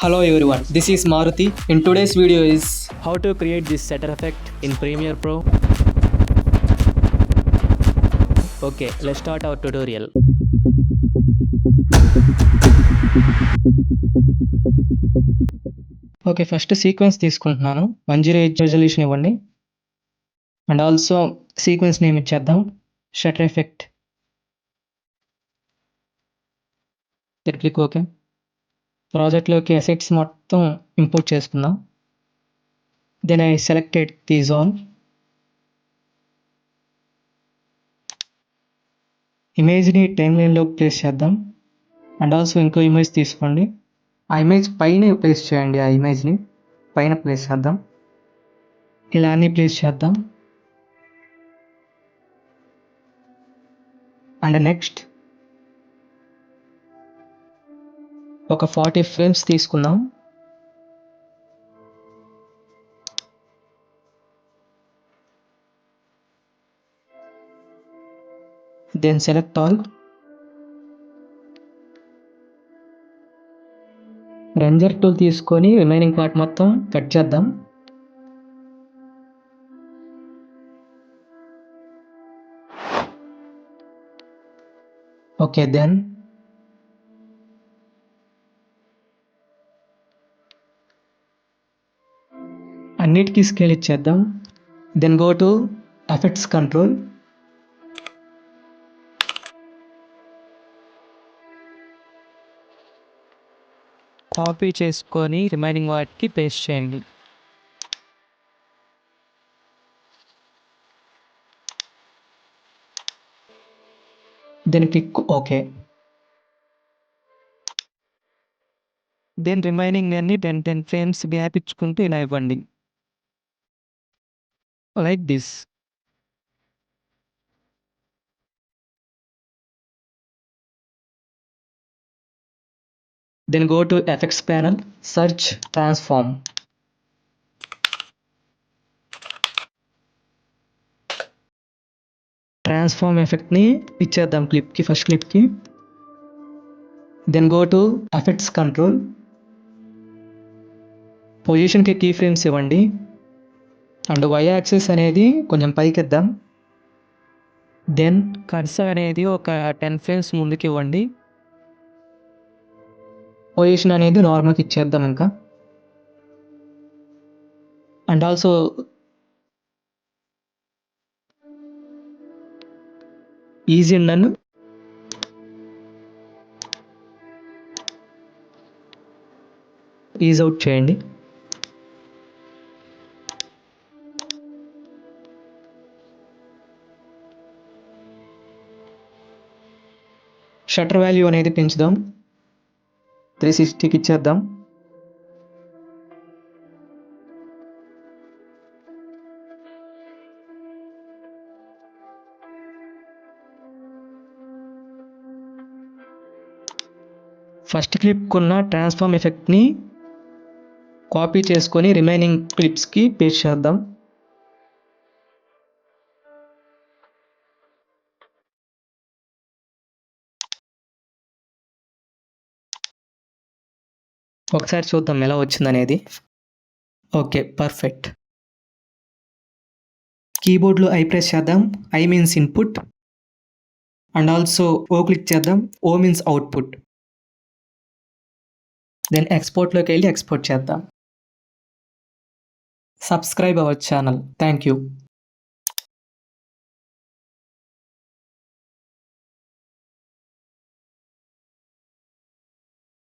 Hello everyone, this is Maruti. In today's video is How to create this shutter effect in Premiere Pro. Okay, let's start our tutorial. Okay first sequence తీసుకుంటున్నాను 108 resolution ఇవ్వండి and also sequence name ఇచ్చేద్దాం shutter effect click okay ప్రాజెక్ట్లోకి effects మొత్తం import చేసుకుందాం then I selected these all ఇమేజ్ని time లైన్లోకి place చేద్దాం and also ఇంకో ఇమేజ్ తీసుకోండి ఆ ఇమేజ్ పైన ప్లేస్ చేయండి ఆ ఇమేజ్ని పైన ప్లేస్ చేద్దాం ఇలా అన్ని ప్లేస్ చేద్దాం అండ్ నెక్స్ట్ ఒక 40 ఫ్రేమ్స్ తీసుకుందాం then select all razor tool తీసుకొని రిమైనింగ్ పార్ట్ మొత్తం కట్ చేద్దాం ఓకే దెన్ అన్నిటికీ స్కేల్ ఇచ్చేద్దాం then go to effects control copy చేసుకొని రిమైనింగ్ వాటికి పేస్ట్ చేయండి. Then click okay then remaining అన్ని 10 ఫ్రేమ్స్ గ్యాప్ ఇచ్చుకుంటూ ఇలా ఇవ్వండి, like this. Then go to effects panel, search transform. Transform ఎఫెక్ట్ని ఇచ్చేద్దాం క్లిప్కి ఫస్ట్ క్లిప్కి then go to effects control పొజిషన్కి కీ ఫ్రేమ్స్ ఇవ్వండి అండ్ వై యాక్సిస్ అనేది కొంచెం పైకి ఇద్దాం దెన్ కర్సర్ అనేది ఒక 10 ఫ్రేమ్స్ ముందుకు ఇవ్వండి. పొజిషన్ అనేది నార్మల్కి ఇచ్చేద్దాం ఇంకా అండ్ ఆల్సో ఈజీ నన్ను ఈజ్ అవుట్ చేయండి షటర్ వాల్యూ అనేది పెంచుదాం 360కి ఇచ్చేద్దాం ఫస్ట్ క్లిప్కున్న ట్రాన్స్ఫార్మ్ ఎఫెక్ట్ని కాపీ చేసుకొని రిమైనింగ్ క్లిప్స్కి పేస్ట్ చేద్దాం ఒకసారి చూద్దాం ఎలా వచ్చిందనేది ఓకే పర్ఫెక్ట్ కీబోర్డ్లో ఐ ప్రెస్ చేద్దాం I means input and also O click చేద్దాం ఓ మీన్స్ అవుట్పుట్ దెన్ ఎక్స్పోర్ట్లోకి వెళ్ళి ఎక్స్పోర్ట్ చేద్దాం subscribe our channel thank you